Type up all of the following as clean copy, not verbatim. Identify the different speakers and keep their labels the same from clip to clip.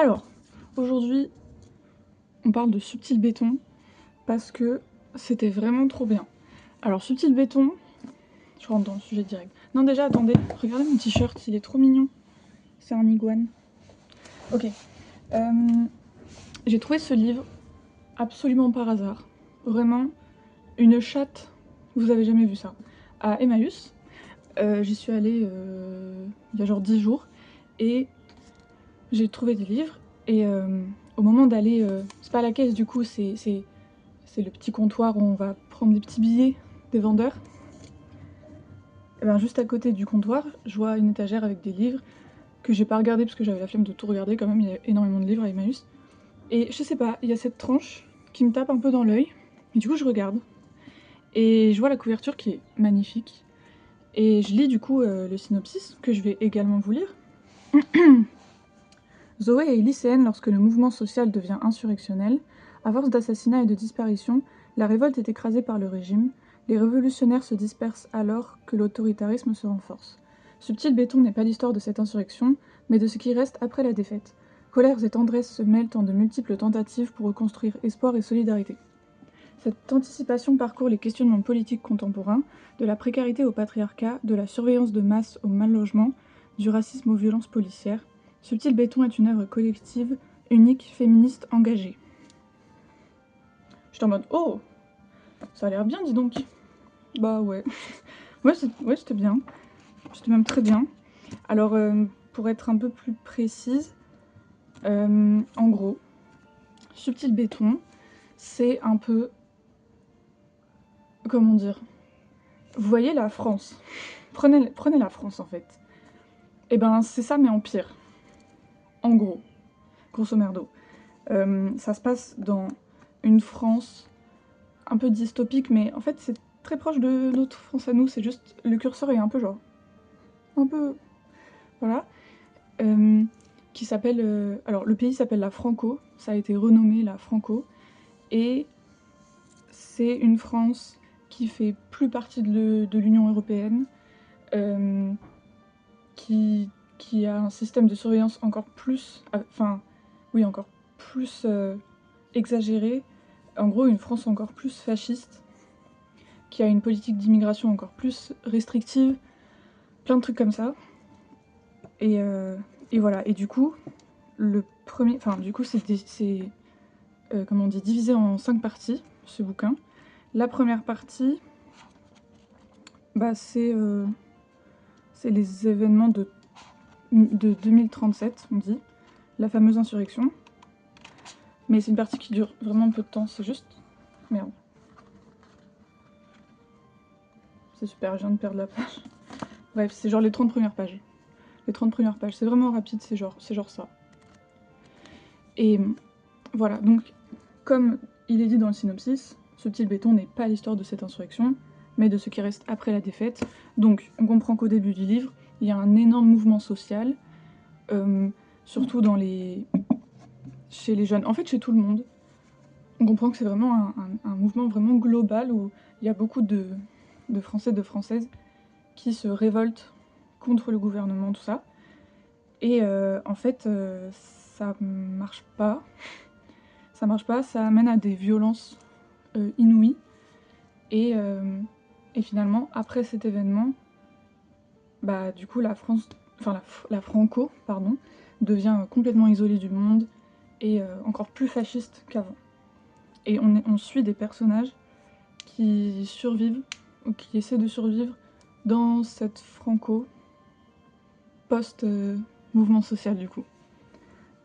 Speaker 1: Alors, aujourd'hui, on parle de Subtil Béton parce que c'était vraiment trop bien. Alors, Subtil Béton, je rentre dans le sujet direct. Non, déjà, attendez, regardez mon t-shirt, il est trop mignon. C'est un iguane. Ok. J'ai trouvé ce livre absolument par hasard. Vraiment, une chatte, vous avez jamais vu ça, à Emmaüs. J'y suis allée il y a genre 10 jours et j'ai trouvé des livres et au moment d'aller, c'est pas à la caisse du coup, c'est le petit comptoir où on va prendre des petits billets des vendeurs. Et ben juste à côté du comptoir, je vois une étagère avec des livres que j'ai pas regardé parce que j'avais la flemme de tout regarder quand même, il y a énormément de livres à Emmaüs. Et je sais pas, il y a cette tranche qui me tape un peu dans l'œil, et du coup je regarde. Et je vois la couverture qui est magnifique. Et je lis du coup le synopsis, que je vais également vous lire. Zoé est lycéenne lorsque le mouvement social devient insurrectionnel. À force d'assassinats et de disparitions, la révolte est écrasée par le régime. Les révolutionnaires se dispersent alors que l'autoritarisme se renforce. Subtil Béton n'est pas l'histoire de cette insurrection, mais de ce qui reste après la défaite. Colères et tendresses se mêlent en de multiples tentatives pour reconstruire espoir et solidarité. Cette anticipation parcourt les questionnements politiques contemporains, de la précarité au patriarcat, de la surveillance de masse au mal-logement, du racisme aux violences policières. Subtil Béton est une œuvre collective, unique, féministe, engagée. J'étais en mode « Oh, ça a l'air bien, dis donc !» Bah ouais. Ouais, c'était bien. C'était même très bien. Alors, pour être un peu plus précise, en gros, Subtil Béton, c'est un peu... Comment dire ? Vous voyez la France. Prenez la France, en fait. Et ben, c'est ça, mais en pire. En gros. Grosso merdo. Ça se passe dans une France un peu dystopique, mais en fait, c'est très proche de notre France à nous. C'est juste... Le curseur est un peu genre... Un peu... Voilà. Qui s'appelle... alors, le pays s'appelle la Franco. Ça a été renommé la Franco. Et c'est une France qui fait plus partie de l'Union européenne. Qui a un système de surveillance encore plus... Enfin, oui, encore plus exagéré. En gros, une France encore plus fasciste, qui a une politique d'immigration encore plus restrictive, plein de trucs comme ça. Et voilà. Et du coup, le premier... Enfin, du coup, c'est comment on dit, divisé en 5 parties, ce bouquin. La première partie, bah, c'est les événements de 2037, on dit, la fameuse insurrection. Mais c'est une partie qui dure vraiment peu de temps, c'est juste... Merde. C'est super, je viens de perdre la page. Bref, c'est genre les 30 premières pages. Les 30 premières pages, c'est vraiment rapide, c'est genre ça. Et voilà, donc, comme il est dit dans le synopsis, Subtil Béton n'est pas l'histoire de cette insurrection, mais de ce qui reste après la défaite. Donc, on comprend qu'au début du livre, il y a un énorme mouvement social, surtout chez les jeunes, en fait chez tout le monde. On comprend que c'est vraiment un mouvement vraiment global où il y a beaucoup de Français, de Françaises qui se révoltent contre le gouvernement, tout ça. Et en fait, ça marche pas. Ça marche pas, ça amène à des violences inouïes. Et finalement, après cet événement, bah du coup la France, enfin la Franco, pardon, devient complètement isolée du monde et encore plus fasciste qu'avant. Et on suit des personnages qui survivent, ou qui essaient de survivre dans cette Franco post-mouvement social du coup.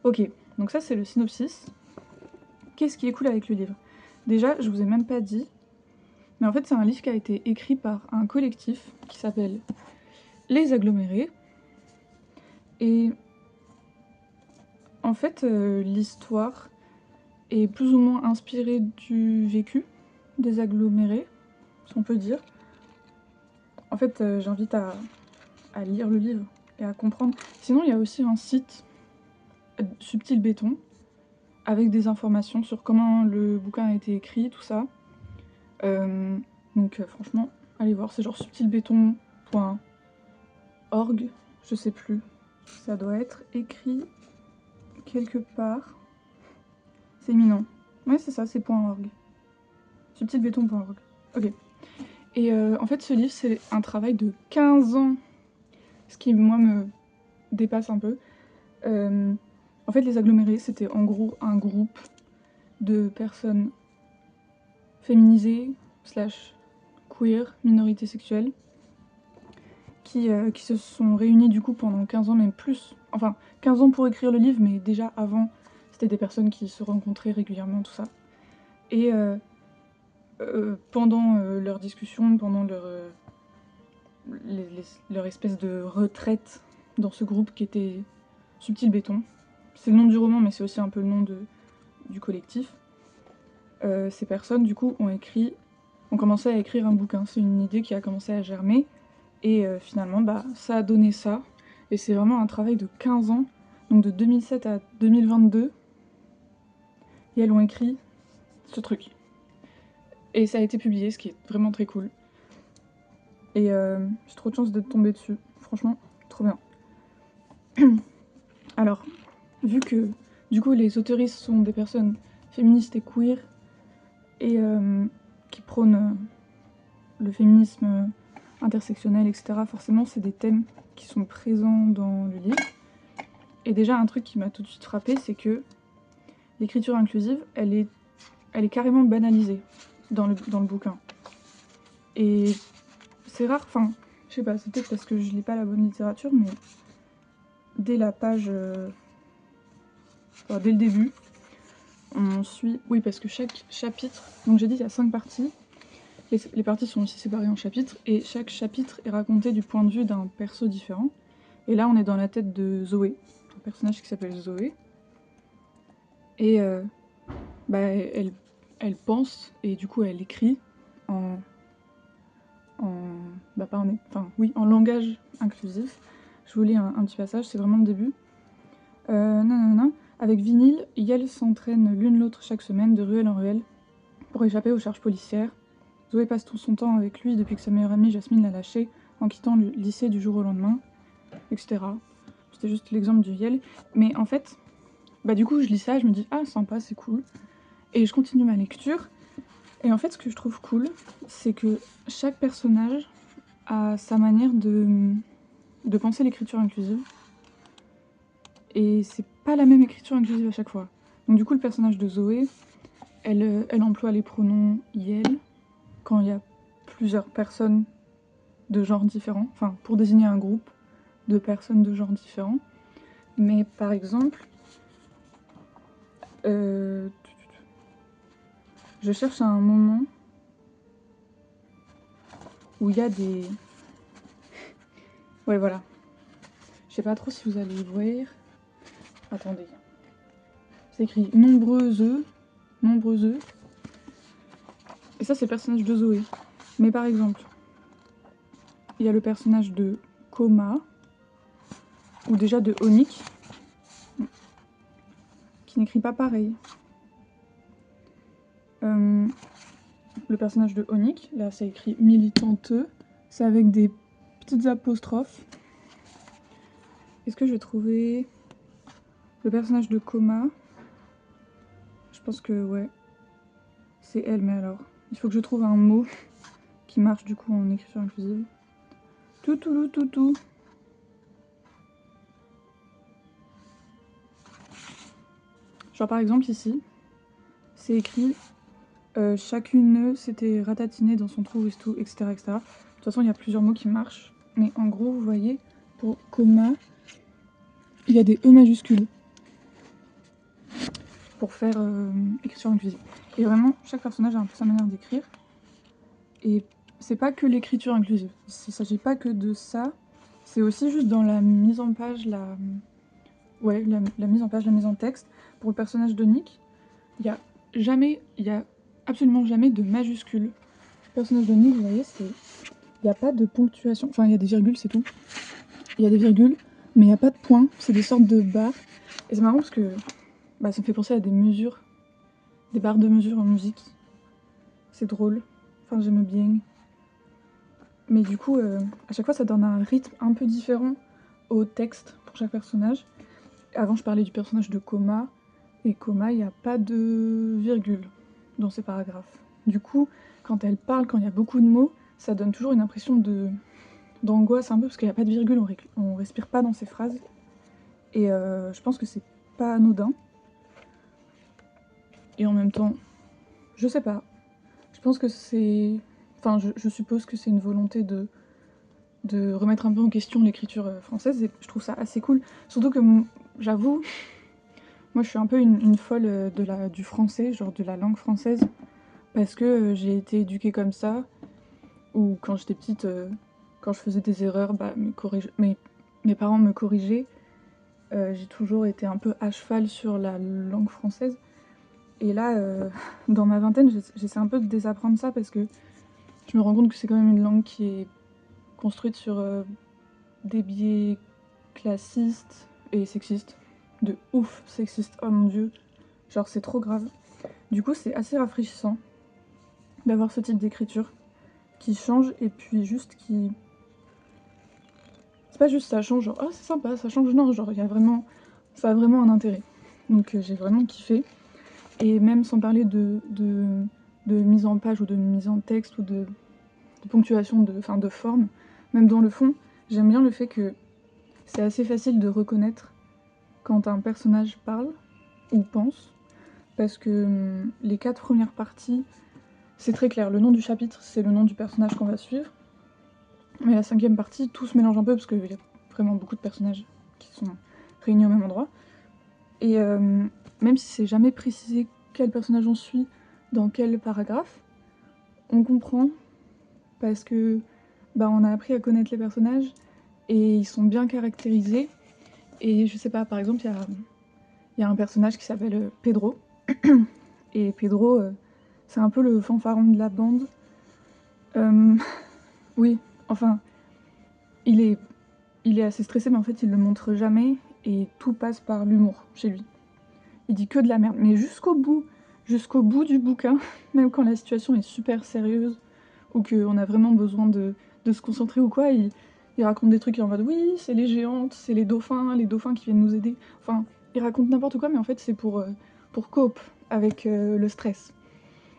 Speaker 1: Ok, donc ça c'est le synopsis. Qu'est-ce qui est cool avec le livre ? Déjà, je vous ai même pas dit, mais en fait c'est un livre qui a été écrit par un collectif qui s'appelle Les Agglomérés. Et en fait, l'histoire est plus ou moins inspirée du vécu des agglomérés, si on peut dire. En fait, j'invite à lire le livre et à comprendre. Sinon, il y a aussi un site, Subtil Béton, avec des informations sur comment le bouquin a été écrit, tout ça. Donc franchement, allez voir, c'est genre subtilbéton.org, je sais plus. Ça doit être écrit quelque part. C'est imminent. Ouais, c'est ça, c'est .org. Subtilbéton.org. Ok. Et en fait, ce livre, c'est un travail de 15 ans. Ce qui, moi, me dépasse un peu. En fait, les agglomérés, c'était en gros un groupe de personnes féminisées, / queer, minorités sexuelles, qui se sont réunies du coup pendant 15 ans, même plus. Enfin, 15 ans pour écrire le livre, mais déjà avant, c'était des personnes qui se rencontraient régulièrement, tout ça. Et pendant leur discussion, pendant leur espèce de retraite dans ce groupe qui était Subtil Béton, c'est le nom du roman, mais c'est aussi un peu le nom du collectif, ces personnes du coup ont commencé à écrire un bouquin. C'est une idée qui a commencé à germer, et finalement bah, ça a donné ça, et c'est vraiment un travail de 15 ans, donc de 2007 à 2022, et elles ont écrit ce truc. Et ça a été publié, ce qui est vraiment très cool. Et j'ai trop de chance d'être tombée dessus. Franchement, trop bien. Alors, vu que du coup les autoristes sont des personnes féministes et queer, et qui prônent le féminisme intersectionnel, etc., forcément c'est des thèmes qui sont présents dans le livre. Et déjà un truc qui m'a tout de suite frappée, c'est que l'écriture inclusive, elle est carrément banalisée dans le bouquin. Et c'est rare, enfin, je sais pas, c'est peut-être parce que je lis pas la bonne littérature, mais dès la page... dès le début, on suit... Oui, parce que chaque chapitre... Donc j'ai dit, il y a 5 parties. Les parties sont aussi séparées en chapitres, et chaque chapitre est raconté du point de vue d'un perso différent. Et là, on est dans la tête de Zoé, un personnage qui s'appelle Zoé. Et bah, elle pense, et du coup, elle écrit en langage inclusif. Je vous lis un petit passage, c'est vraiment le début. Avec Vinyle, Yel s'entraîne l'une l'autre chaque semaine de ruelle en ruelle pour échapper aux charges policières. Zoé passe tout son temps avec lui depuis que sa meilleure amie Jasmine l'a lâché en quittant le lycée du jour au lendemain, etc. C'était juste l'exemple du Yel. Mais en fait, bah du coup je lis ça, je me dis ah sympa, c'est cool. Et je continue ma lecture. Et en fait ce que je trouve cool, c'est que chaque personnage a sa manière de penser l'écriture inclusive. Et c'est pas la même écriture inclusive à chaque fois. Donc du coup le personnage de Zoé, elle emploie les pronoms Yel quand il y a plusieurs personnes de genres différents, enfin pour désigner un groupe de personnes de genres différents. Mais par exemple, je cherche à un moment où il y a des... Ouais voilà. Je sais pas trop si vous allez voir. Attendez. C'est écrit nombreux œufs. Et ça c'est le personnage de Zoé. Mais par exemple, il y a le personnage de Coma, ou déjà de Onyx, qui n'écrit pas pareil. Le personnage de Onyx, là c'est écrit militanteux, c'est avec des petites apostrophes. Est-ce que je vais trouver le personnage de Coma? Je pense que ouais, c'est elle, mais alors, il faut que je trouve un mot qui marche du coup en écriture inclusive. Toutou. Genre par exemple ici, c'est écrit chacune s'était ratatinée dans son trou, etc., etc. De toute façon, il y a plusieurs mots qui marchent. Mais en gros, vous voyez, pour Coma, il y a des E majuscules pour faire écriture inclusive. Et vraiment, chaque personnage a un peu sa manière d'écrire. Et c'est pas que l'écriture inclusive. Il s'agit pas que de ça. C'est aussi juste dans la mise en page, la mise en page, la mise en texte. Pour le personnage de Nick, il y a absolument jamais de majuscules. Le personnage de Nick, vous voyez, il n'y a pas de ponctuation. Enfin, il y a des virgules, c'est tout. Il y a des virgules, mais il n'y a pas de points. C'est des sortes de barres. Et c'est marrant parce que ça me fait penser à des mesures. Des barres de mesure en musique. C'est drôle. Enfin, j'aime bien. Mais du coup, à chaque fois, ça donne un rythme un peu différent au texte pour chaque personnage. Avant, je parlais du personnage de Coma, et Coma, il n'y a pas de virgule dans ses paragraphes. Du coup, quand elle parle, quand il y a beaucoup de mots, ça donne toujours une impression d'angoisse un peu, parce qu'il n'y a pas de virgule, on respire pas dans ses phrases. Et je pense que c'est pas anodin. Et en même temps, je sais pas. Je pense que c'est... Enfin, je suppose que c'est une volonté de remettre un peu en question l'écriture française, et je trouve ça assez cool. Surtout que, j'avoue, moi je suis un peu une folle du français, genre de la langue française, parce que j'ai été éduquée comme ça, ou quand j'étais petite, quand je faisais des erreurs, bah, mes parents me corrigeaient. J'ai toujours été un peu à cheval sur la langue française. Et là, dans ma vingtaine, j'essaie un peu de désapprendre ça parce que je me rends compte que c'est quand même une langue qui est construite sur des biais classistes et sexistes. De ouf sexistes, oh mon dieu. Genre c'est trop grave. Du coup c'est assez rafraîchissant d'avoir ce type d'écriture qui change et puis juste qui... C'est pas juste ça change, genre oh c'est sympa, ça change, non, genre il y a vraiment... Ça a vraiment un intérêt. Donc j'ai vraiment kiffé. Et même sans parler de mise en page ou de mise en texte ou de ponctuation, de forme, même dans le fond, j'aime bien le fait que c'est assez facile de reconnaître quand un personnage parle ou pense, parce que les 4 premières parties, c'est très clair. Le nom du chapitre, c'est le nom du personnage qu'on va suivre, mais la 5e partie, tout se mélange un peu, parce qu'il y a vraiment beaucoup de personnages qui sont réunis au même endroit. Et même si c'est jamais précisé quel personnage on suit dans quel paragraphe, on comprend parce que bah, on a appris à connaître les personnages et ils sont bien caractérisés. Et je sais pas, par exemple, il y a un personnage qui s'appelle Pedro. Et Pedro, c'est un peu le fanfaron de la bande. Oui, enfin, il est assez stressé, mais en fait, il le montre jamais. Et tout passe par l'humour chez lui. Il dit que de la merde, mais jusqu'au bout du bouquin, même quand la situation est super sérieuse, ou qu'on a vraiment besoin de se concentrer ou quoi, il raconte des trucs en mode oui, c'est les géantes, c'est les dauphins qui viennent nous aider. Enfin, il raconte n'importe quoi, mais en fait c'est pour cope avec le stress.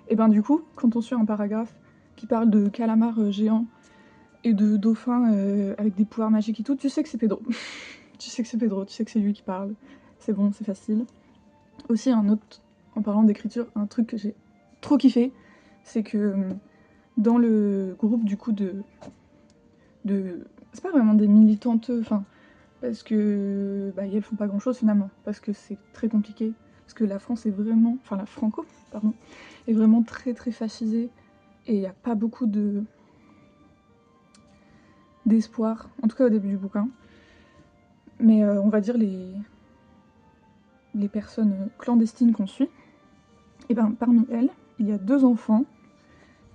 Speaker 1: Et ben du coup, quand on suit un paragraphe qui parle de calamars géants et de dauphins avec des pouvoirs magiques et tout, tu sais que c'est Pedro. Tu sais que c'est Pedro, tu sais que c'est lui qui parle. C'est bon, c'est facile. Aussi un autre, en parlant d'écriture, un truc que j'ai trop kiffé, c'est que dans le groupe du coup de c'est pas vraiment des militantes, enfin, parce que bah, elles font pas grand chose finalement, parce que c'est très compliqué, parce que la France est vraiment, enfin la Franco, pardon, est vraiment très très fascisée, et il n'y a pas beaucoup d'espoir, en tout cas au début du bouquin. Mais on va dire les personnes clandestines qu'on suit, et ben parmi elles, il y a 2 enfants,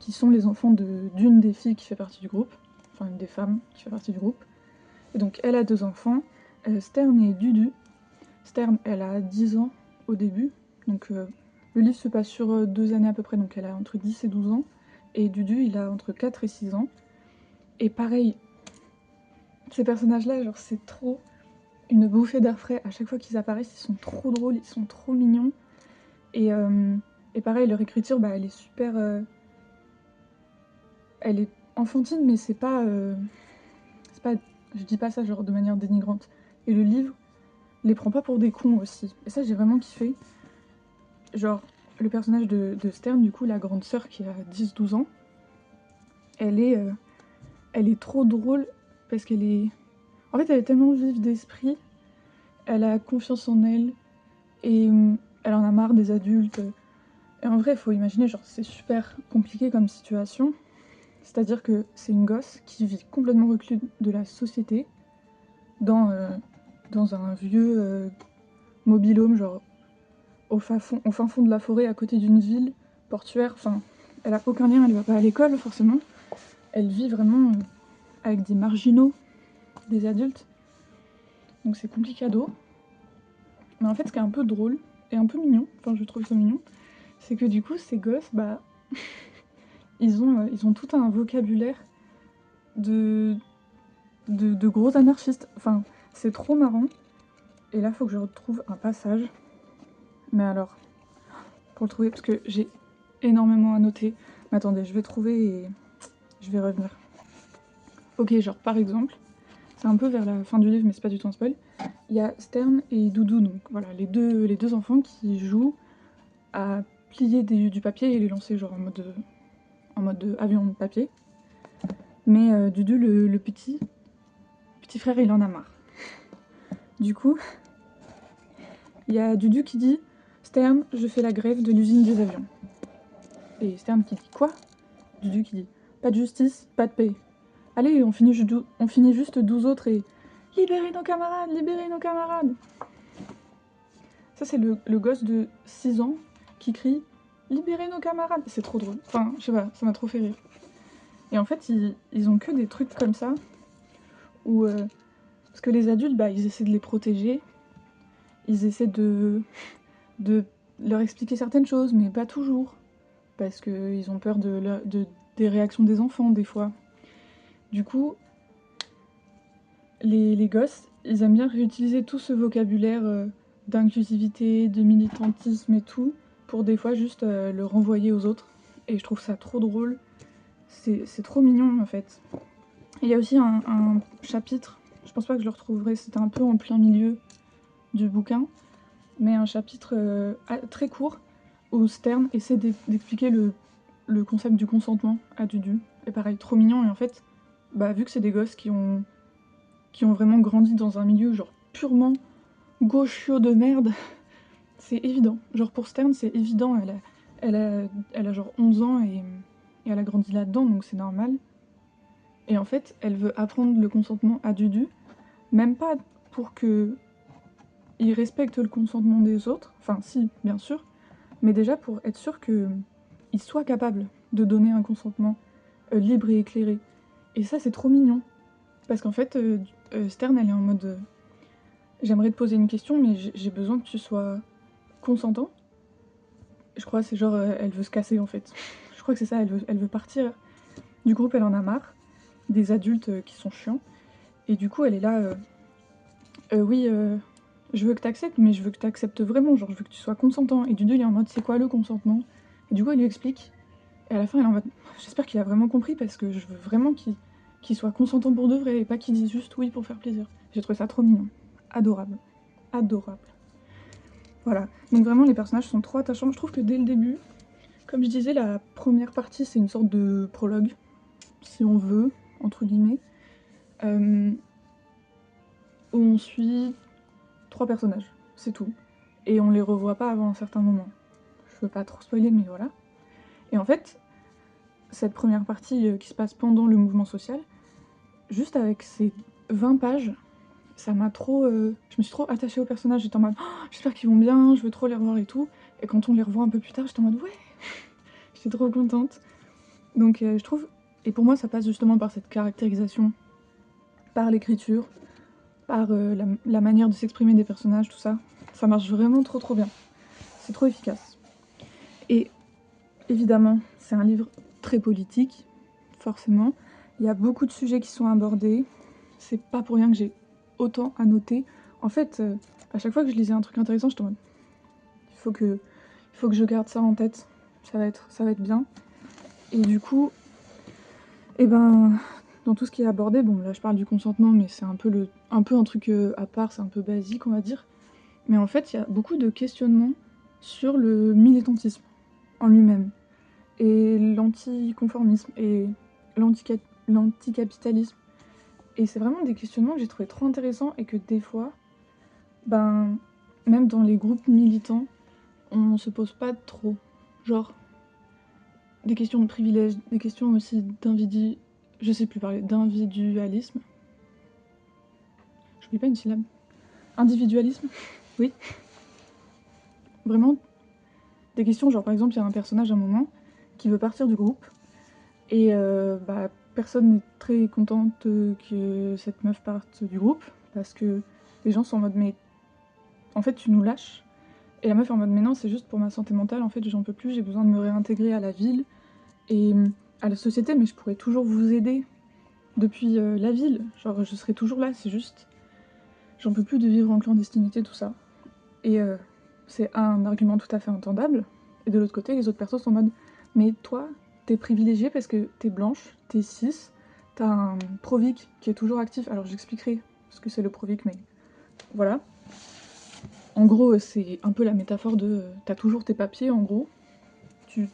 Speaker 1: qui sont les enfants d'une des filles qui fait partie du groupe, enfin une des femmes qui fait partie du groupe. Et donc elle a 2 enfants, Stern et Dudu. Stern, elle a 10 ans au début, donc le livre se passe sur 2 années à peu près, donc elle a entre 10 et 12 ans. Et Dudu, il a entre 4 et 6 ans. Et pareil, ces personnages-là, genre c'est trop une bouffée d'air frais. À chaque fois qu'ils apparaissent, ils sont trop drôles, ils sont trop mignons. Et pareil, leur écriture, bah, elle est super... elle est enfantine, mais c'est pas... je dis pas ça genre de manière dénigrante. Et le livre les prend pas pour des cons aussi. Et ça, j'ai vraiment kiffé. Genre, le personnage de Stern, du coup, la grande sœur qui a 10-12 ans, elle est trop drôle parce qu'elle est... En fait, elle est tellement vive d'esprit, elle a confiance en elle, et elle en a marre des adultes. Et en vrai, il faut imaginer, genre, c'est super compliqué comme situation. C'est-à-dire que c'est une gosse qui vit complètement reclus de la société, dans un vieux mobil-home, genre au fin fond de la forêt, à côté d'une ville portuaire. Enfin, elle a aucun lien, elle va pas à l'école forcément. Elle vit vraiment avec des marginaux, des adultes. Donc c'est complicado. Mais en fait, ce qui est un peu drôle et un peu mignon, enfin je trouve ça mignon, c'est que du coup, ces gosses, bah, ils ont tout un vocabulaire de gros anarchistes. Enfin, c'est trop marrant. Et là, il faut que je retrouve un passage. Mais alors, pour le trouver, parce que j'ai énormément à noter. Mais attendez, je vais trouver et je vais revenir. Ok, genre par exemple, c'est un peu vers la fin du livre, mais c'est pas du tout un spoil. Il y a Stern et Doudou, donc voilà, les deux enfants qui jouent à plier du papier et les lancer genre en mode avion de papier. Mais Dudu, le petit frère, il en a marre. Du coup, il y a Dudu qui dit « Stern, je fais la grève de l'usine des avions ». Et Stern qui dit « Quoi ?» Dudu qui dit « Pas de justice, pas de paix. Allez, on finit juste 12 autres et... Libérez nos camarades, libérez nos camarades !» Ça, c'est le gosse de 6 ans qui crie « Libérez nos camarades !» C'est trop drôle. Enfin, je sais pas, ça m'a trop fait rire. Et en fait, ils ont que des trucs comme ça, où... parce que les adultes, bah, ils essaient de les protéger, ils essaient de leur expliquer certaines choses, mais pas toujours. Parce qu'ils ont peur des réactions des enfants, des fois. Du coup, les gosses, ils aiment bien réutiliser tout ce vocabulaire d'inclusivité, de militantisme et tout, pour des fois juste le renvoyer aux autres. Et je trouve ça trop drôle. C'est trop mignon, en fait. Il y a aussi un chapitre, je pense pas que je le retrouverai, c'était un peu en plein milieu du bouquin, mais un chapitre très court, où Stern essaie d'expliquer le concept du consentement à Dudu. Et pareil, trop mignon, et en fait, bah, vu que c'est des gosses qui ont vraiment grandi dans un milieu genre purement gauchio de merde, c'est évident. Genre pour Stern, c'est évident, elle a genre 11 ans et elle a grandi là-dedans, donc c'est normal. Et en fait, elle veut apprendre le consentement à Dudu, même pas pour que il respecte le consentement des autres, enfin si, bien sûr, mais déjà pour être sûr qu'il soit capable de donner un consentement libre et éclairé. Et ça, c'est trop mignon. Parce qu'en fait, Stern, elle est en mode j'aimerais te poser une question, mais j'ai besoin que tu sois consentant. Je crois que c'est genre, elle veut se casser en fait. Je crois que c'est ça, elle veut partir du groupe, elle en a marre. Des adultes qui sont chiants. Et du coup, elle est là, oui, je veux que t'acceptes, mais je veux que t'acceptes vraiment, genre je veux que tu sois consentant. Et Dudu, il est en mode, c'est quoi le consentement? Et du coup, elle lui explique. Et à la fin, elle est en mode, j'espère qu'il a vraiment compris, parce que je veux vraiment qu'il soit consentant pour de vrai, et pas qu'il dise juste oui pour faire plaisir. J'ai trouvé ça trop mignon. Adorable. Adorable. Voilà. Donc vraiment, les personnages sont trop attachants. Je trouve que dès le début, comme je disais, la première partie, c'est une sorte de prologue, si on veut, entre guillemets, où on suit 3 personnages, c'est tout. Et on les revoit pas avant un certain moment. Je veux pas trop spoiler, mais voilà. Et en fait, cette première partie qui se passe pendant le mouvement social, juste avec ces 20 pages, ça m'a trop... je me suis trop attachée aux personnages, j'étais en mode oh, j'espère qu'ils vont bien, je veux trop les revoir et tout. Et quand on les revoit un peu plus tard, j'étais en mode ouais, j'étais trop contente. Donc je trouve... Et pour moi, ça passe justement par cette caractérisation, par l'écriture, par la manière de s'exprimer des personnages, tout ça. Ça marche vraiment trop bien. C'est trop efficace. Et évidemment, c'est un livre très politique, forcément. Il y a beaucoup de sujets qui sont abordés. C'est pas pour rien que j'ai autant à noter. En fait, à chaque fois que je lisais un truc intéressant, j'étais en mode il faut que je garde ça en tête. Ça va être bien. Et du coup, eh ben, dans tout ce qui est abordé, bon là je parle du consentement, mais c'est un peu un truc à part, c'est un peu basique on va dire. Mais en fait, il y a beaucoup de questionnements sur le militantisme en lui-même, et l'anticonformisme, et l'anticapitalisme. Et c'est vraiment des questionnements que j'ai trouvé trop intéressants, et que des fois, ben, même dans les groupes militants, on se pose pas trop. Genre, des questions de privilège, des questions aussi je sais plus parler, d'individualisme. J'oublie pas une syllabe. Individualisme, oui. Vraiment, des questions, genre par exemple, il y a un personnage à un moment qui veut partir du groupe, et bah, personne n'est très contente que cette meuf parte du groupe, parce que les gens sont en mode mais en fait tu nous lâches. Et la meuf est en mode mais non, c'est juste pour ma santé mentale, en fait j'en peux plus, j'ai besoin de me réintégrer à la ville et à la société, mais je pourrais toujours vous aider depuis la ville, genre je serai toujours là, c'est juste j'en peux plus de vivre en clandestinité, tout ça. Et c'est un argument tout à fait entendable. Et de l'autre côté, les autres personnes sont en mode mais toi, t'es privilégiée parce que t'es blanche, t'es cis, t'as un Provic qui est toujours actif. Alors j'expliquerai ce que c'est le Provic, mais voilà. En gros, c'est un peu la métaphore de t'as toujours tes papiers, en gros. Tu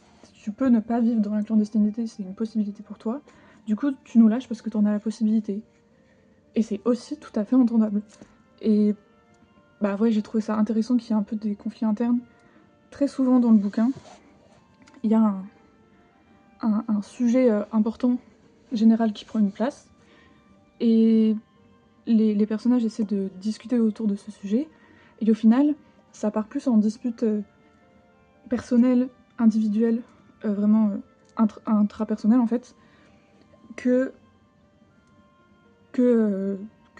Speaker 1: peux ne pas vivre dans la clandestinité, c'est une possibilité pour toi. Du coup, tu nous lâches parce que t'en as la possibilité. Et c'est aussi tout à fait entendable. Et bah ouais, j'ai trouvé ça intéressant qu'il y ait un peu des conflits internes. Très souvent dans le bouquin, il y a un sujet important, général, qui prend une place. Et les personnages essaient de discuter autour de ce sujet. Et au final, ça part plus en dispute personnelle, individuelle, vraiment intrapersonnelle en fait, qu'une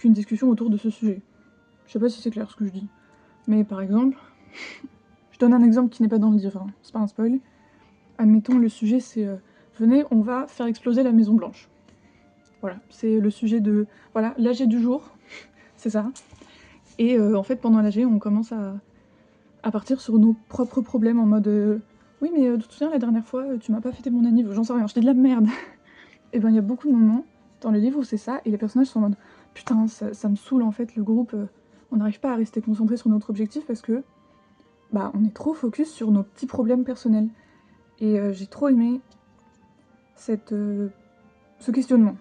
Speaker 1: discussion autour de ce sujet. Je sais pas si c'est clair ce que je dis. Mais par exemple, je donne un exemple qui n'est pas dans le livre, hein, c'est pas un spoil. Admettons, le sujet c'est venez, on va faire exploser la Maison Blanche. Voilà, c'est le sujet de. Voilà, l'AG du jour, c'est ça. Et en fait, pendant l'AG, on commence à partir sur nos propres problèmes en mode oui, mais tu te souviens, la dernière fois, tu m'as pas fêté mon anniv, j'en sais rien, je dis de la merde. Et ben, il y a beaucoup de moments dans le livre où c'est ça, et les personnages sont en mode putain, ça me saoule en fait, le groupe, on n'arrive pas à rester concentré sur notre objectif parce que bah, on est trop focus sur nos petits problèmes personnels. Et j'ai trop aimé ce questionnement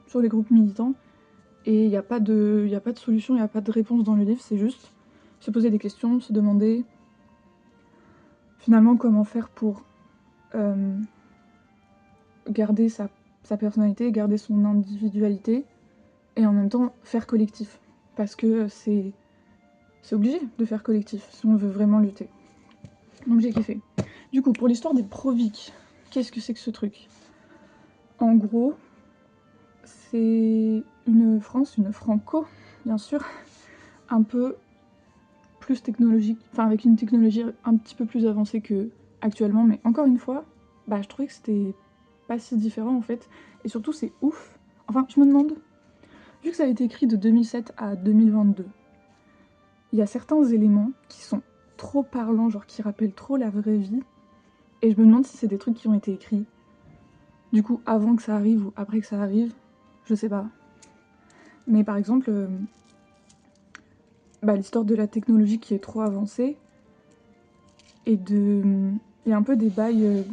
Speaker 1: sur les groupes militants. Et il n'y a pas de solution, il n'y a pas de réponse dans le livre, c'est juste se poser des questions, se demander finalement comment faire pour garder sa personnalité, garder son individualité, et en même temps faire collectif. Parce que c'est obligé de faire collectif si on veut vraiment lutter. Donc j'ai kiffé. Du coup, pour l'histoire des Provic, qu'est-ce que c'est que ce truc? En gros, c'est une France, une franco, bien sûr, un peu plus technologique, enfin avec une technologie un petit peu plus avancée que actuellement, mais encore une fois, bah je trouvais que c'était pas si différent en fait, et surtout c'est ouf. Enfin, je me demande, vu que ça a été écrit de 2007 à 2022, il y a certains éléments qui sont trop parlants, genre qui rappellent trop la vraie vie, et je me demande si c'est des trucs qui ont été écrits du coup avant que ça arrive ou après que ça arrive, je sais pas. Mais par exemple, l'histoire de la technologie qui est trop avancée, et il y a un peu des bails,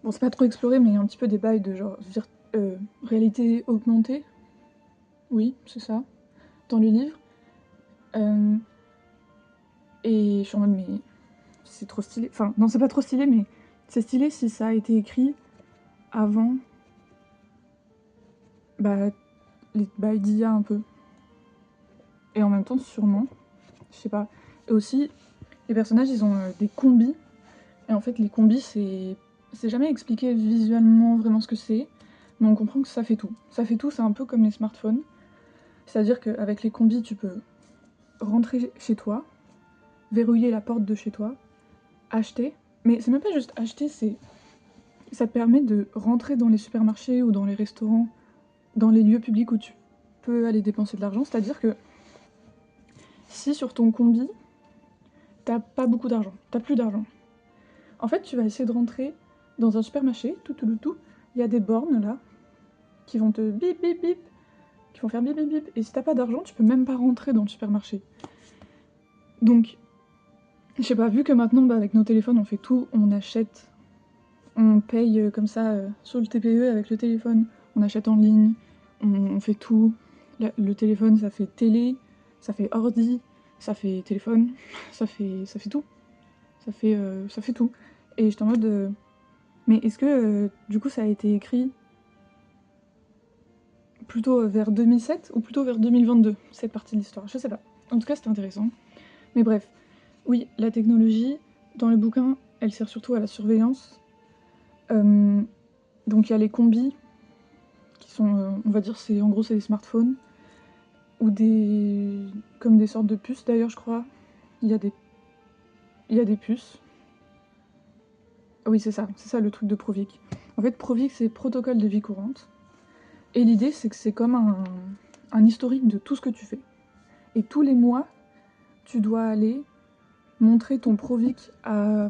Speaker 1: bon c'est pas trop exploré, mais il y a un petit peu des bails de genre réalité augmentée, oui c'est ça, dans le livre. Et je suis en mode mais c'est trop stylé, enfin non c'est pas trop stylé, mais c'est stylé si ça a été écrit avant les bails d'IA un peu. Et en même temps sûrement, je sais pas. Et aussi, les personnages ils ont des combis, et en fait les combis c'est jamais expliqué visuellement vraiment ce que c'est, mais on comprend que ça fait tout. Ça fait tout, c'est un peu comme les smartphones. C'est-à-dire qu'avec les combis tu peux rentrer chez toi, verrouiller la porte de chez toi, acheter, mais c'est même pas juste acheter, ça te permet de rentrer dans les supermarchés ou dans les restaurants, dans les lieux publics où tu peux aller dépenser de l'argent. C'est-à-dire que si sur ton combi, t'as pas beaucoup d'argent, t'as plus d'argent, en fait tu vas essayer de rentrer dans un supermarché, tout, il y a des bornes là, qui vont te bip bip bip, qui vont faire bip bip bip, et si t'as pas d'argent, tu peux même pas rentrer dans le supermarché. Donc, je sais pas, vu que maintenant avec nos téléphones on fait tout, on achète, on paye comme ça sur le TPE avec le téléphone, on achète en ligne, on fait tout. Le téléphone ça fait télé, ça fait ordi, ça fait téléphone, ça fait tout. Ça fait tout. Et j'étais en mode mais est-ce que du coup ça a été écrit plutôt vers 2007 ou plutôt vers 2022, cette partie de l'histoire? Je sais pas. En tout cas c'était intéressant. Mais bref, oui, la technologie, dans le bouquin, elle sert surtout à la surveillance. Donc il y a les combis, qui sont, on va dire, en gros c'est des smartphones, ou comme des sortes de puces d'ailleurs je crois. Il y a des puces. Oui c'est ça le truc de Provic. En fait Provic c'est protocole de vie courante. Et l'idée c'est que c'est comme un historique de tout ce que tu fais. Et tous les mois, tu dois aller montrer ton Provic à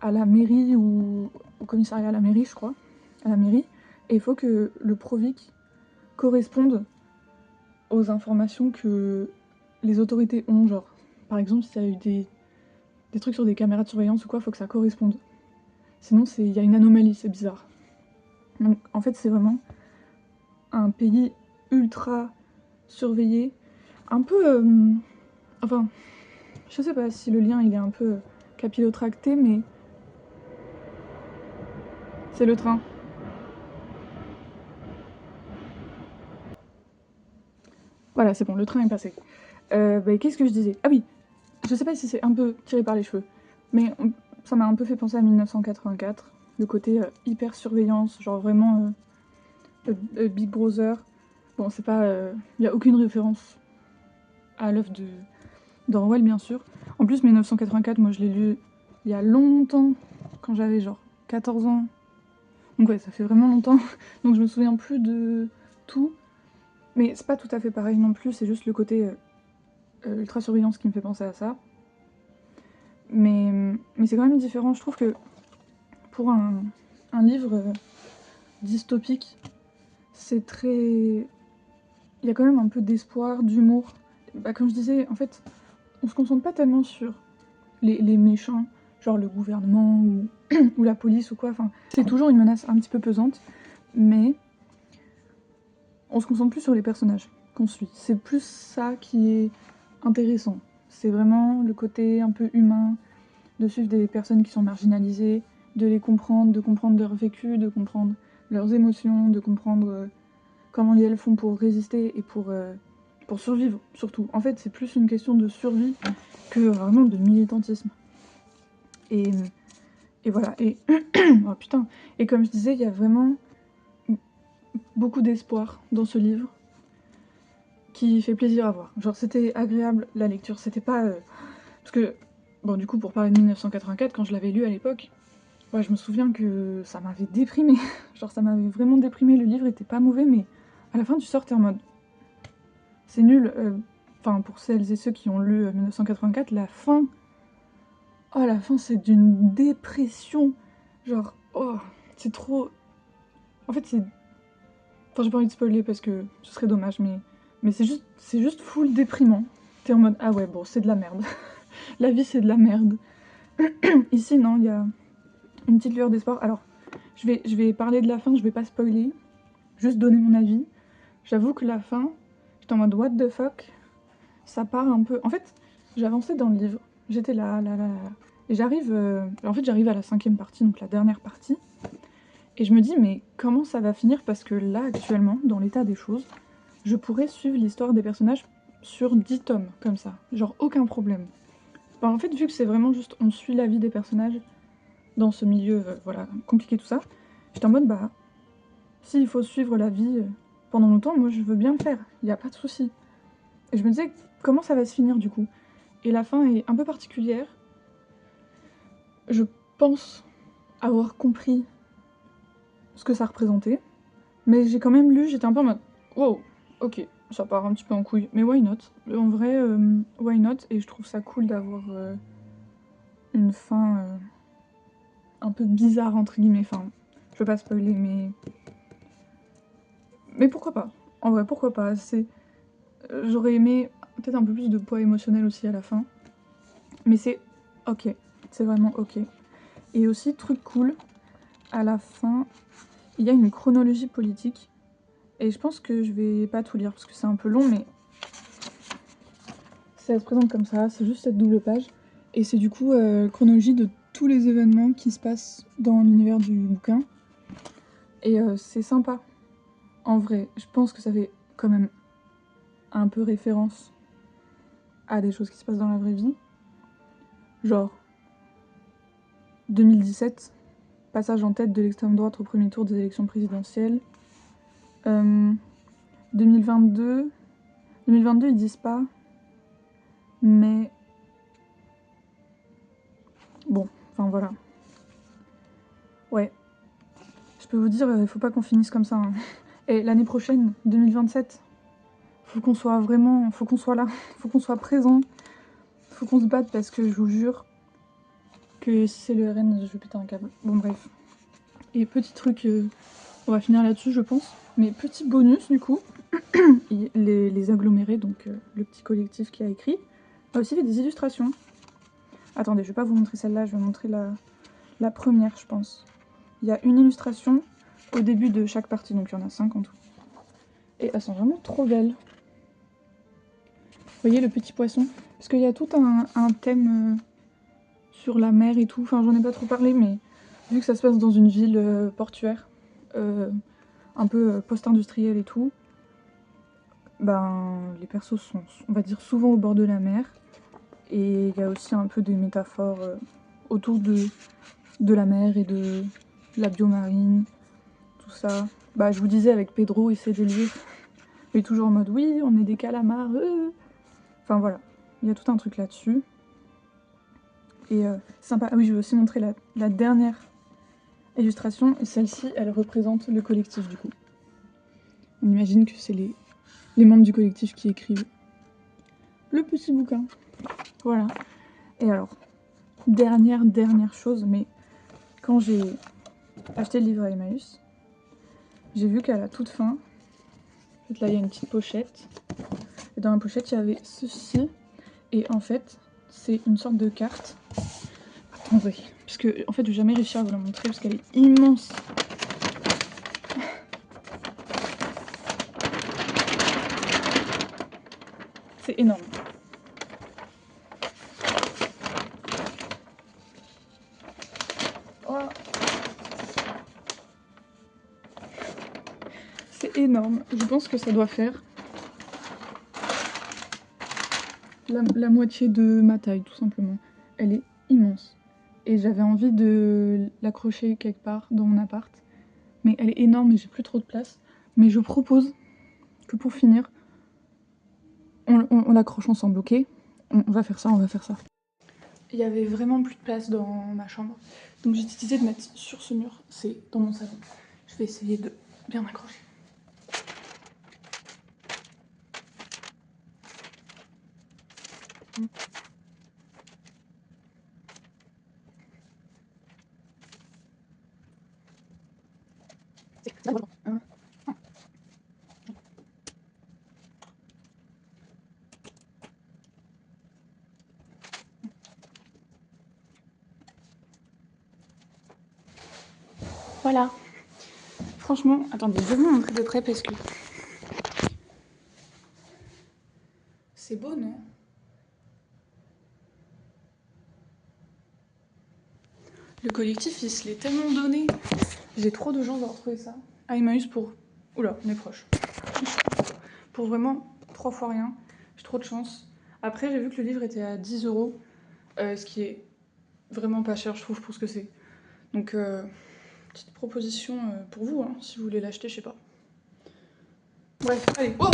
Speaker 1: la mairie ou au commissariat à la mairie, je crois, à la mairie. Et il faut que le Provic corresponde aux informations que les autorités ont, genre, par exemple, s'il y a eu des trucs sur des caméras de surveillance ou quoi, il faut que ça corresponde. Sinon, il y a une anomalie, c'est bizarre. Donc, en fait, c'est vraiment un pays ultra surveillé, un peu... enfin, je sais pas si le lien, il est un peu capillotracté, mais... C'est le train. Voilà, c'est bon, le train est passé. Qu'est-ce que je disais? Ah oui, je sais pas si c'est un peu tiré par les cheveux, mais ça m'a un peu fait penser à 1984, le côté hyper surveillance, genre vraiment Big Brother. Bon, c'est pas... y a aucune référence à l'œuvre d'Orwell, bien sûr. En plus, 1984, moi je l'ai lu il y a longtemps, quand j'avais genre 14 ans. Donc ouais, ça fait vraiment longtemps, donc je me souviens plus de tout. Mais c'est pas tout à fait pareil non plus, c'est juste le côté ultra surveillance qui me fait penser à ça. Mais c'est quand même différent. Je trouve que pour un livre dystopique, c'est très... Il y a quand même un peu d'espoir, d'humour. Bah, comme je disais, en fait, on se concentre pas tellement sur les méchants, genre le gouvernement ou, ou la police ou quoi. Enfin, c'est toujours une menace un petit peu pesante, mais on se concentre plus sur les personnages qu'on suit. C'est plus ça qui est intéressant. C'est vraiment le côté un peu humain, de suivre des personnes qui sont marginalisées, de les comprendre, de comprendre leur vécu, de comprendre leurs émotions, de comprendre comment elles font pour résister et pour survivre, surtout. En fait, c'est plus une question de survie que vraiment de militantisme. Et voilà. Et oh putain. Et comme je disais, il y a vraiment beaucoup d'espoir dans ce livre qui fait plaisir à voir. Genre, c'était agréable la lecture. C'était pas... Parce que, bon, du coup, pour parler de 1984, quand je l'avais lu à l'époque, ouais, je me souviens que ça m'avait déprimé. Genre, ça m'avait vraiment déprimé. Le livre était pas mauvais, mais à la fin, tu sortais en mode... C'est nul. Enfin, pour celles et ceux qui ont lu 1984, la fin... Oh, la fin, c'est d'une dépression. Genre, oh, c'est trop... En fait, c'est... Enfin, j'ai pas envie de spoiler parce que ce serait dommage, mais c'est juste full déprimant. T'es en mode, ah ouais, bon, c'est de la merde. La vie, c'est de la merde. Ici, non, il y a une petite lueur d'espoir. Alors, je vais parler de la fin, je vais pas spoiler. Juste donner mon avis. J'avoue que la fin, j'étais en mode, what the fuck? Ça part un peu... En fait, j'ai avancé dans le livre. J'étais là. Et j'arrive... En fait, j'arrive à la 5e partie, donc la dernière partie. Et je me dis, mais comment ça va finir? Parce que là, actuellement, dans l'état des choses, je pourrais suivre l'histoire des personnages sur 10 tomes, comme ça. Genre, aucun problème. Enfin, en fait, vu que c'est vraiment juste, on suit la vie des personnages dans ce milieu, voilà, compliqué tout ça, j'étais en mode, bah, s'il faut suivre la vie pendant longtemps, moi, je veux bien le faire. Il n'y a pas de souci. Et je me disais, comment ça va se finir, du coup? Et la fin est un peu particulière. Je pense avoir compris ce que ça représentait. Mais j'ai quand même lu, j'étais un peu en mode wow, ok, ça part un petit peu en couille. Mais why not? En vrai, why not? Et je trouve ça cool d'avoir une fin un peu bizarre, entre guillemets. Enfin, je veux pas spoiler, mais pourquoi pas? En vrai, pourquoi pas? J'aurais aimé peut-être un peu plus de poids émotionnel aussi à la fin. Mais c'est ok, c'est vraiment ok. Et aussi, truc cool, à la fin, il y a une chronologie politique. Et je pense que je vais pas tout lire parce que c'est un peu long, mais ça se présente comme ça, c'est juste cette double page. Et c'est du coup chronologie de tous les événements qui se passent dans l'univers du bouquin. Et c'est sympa. En vrai, je pense que ça fait quand même un peu référence à des choses qui se passent dans la vraie vie. Genre 2017, passage en tête de l'extrême droite au premier tour des élections présidentielles. 2022, ils disent pas, mais bon, enfin voilà. Ouais, je peux vous dire, faut pas qu'on finisse comme ça. Hein. Et l'année prochaine, 2027, faut qu'on soit vraiment, faut qu'on soit là, faut qu'on soit présent, faut qu'on se batte parce que je vous jure que si c'est le RN, je vais péter un câble. Bon bref. Et petit truc, on va finir là-dessus je pense, mais petit bonus du coup, les agglomérés, donc le petit collectif qui a écrit, a aussi fait des illustrations. Attendez, je vais pas vous montrer celle-là, je vais montrer la première je pense. Il y a une illustration au début de chaque partie, donc il y en a 5 en tout. Et elles sont vraiment trop belles. Vous voyez le petit poisson? Parce qu'il y a tout un thème sur la mer et tout, enfin j'en ai pas trop parlé, mais vu que ça se passe dans une ville portuaire, un peu post-industrielle et tout, ben les persos sont, on va dire, souvent au bord de la mer. Et il y a aussi un peu des métaphores autour de la mer et de la biomarine, tout ça. Bah je vous disais avec Pedro et ses délires, il est toujours en mode oui on est des calamars, Enfin voilà, il y a tout un truc là-dessus. Et c'est sympa. Ah oui, je vais aussi montrer la dernière illustration, et celle-ci elle représente le collectif du coup. On imagine que c'est les membres du collectif qui écrivent le petit bouquin. Voilà. Et alors, dernière chose, mais quand j'ai acheté le livre à Emmaüs, j'ai vu qu'à la toute fin, en fait, là il y a une petite pochette, et dans la pochette il y avait ceci, et en fait c'est une sorte de carte. Attendez, parce que en fait je vais jamais réussir à vous la montrer parce qu'elle est immense. C'est énorme. Oh. C'est énorme. Je pense que ça doit faire la moitié de ma taille, tout simplement. Elle est immense. Et j'avais envie de l'accrocher quelque part dans mon appart. Mais elle est énorme et j'ai plus trop de place. Mais je propose que pour finir, on l'accroche ensemble, ok? On va faire ça, on va faire ça. Il y avait vraiment plus de place dans ma chambre. Donc j'ai décidé de mettre sur ce mur, c'est dans mon salon. Je vais essayer de bien accrocher. Voilà. Franchement, attendez, je vais vous montrer de près parce que c'est beau, non? Le collectif, il se l'est tellement donné. J'ai trop de gens à retrouver ça. À Emmaüs pour... Oula, on est proche. Pour vraiment 3 fois rien. J'ai trop de chance. Après, j'ai vu que le livre était à 10 €, ce qui est vraiment pas cher, je trouve, pour ce que c'est. Donc, petite proposition pour vous, hein, si vous voulez l'acheter, je sais pas. Bref, allez. Oh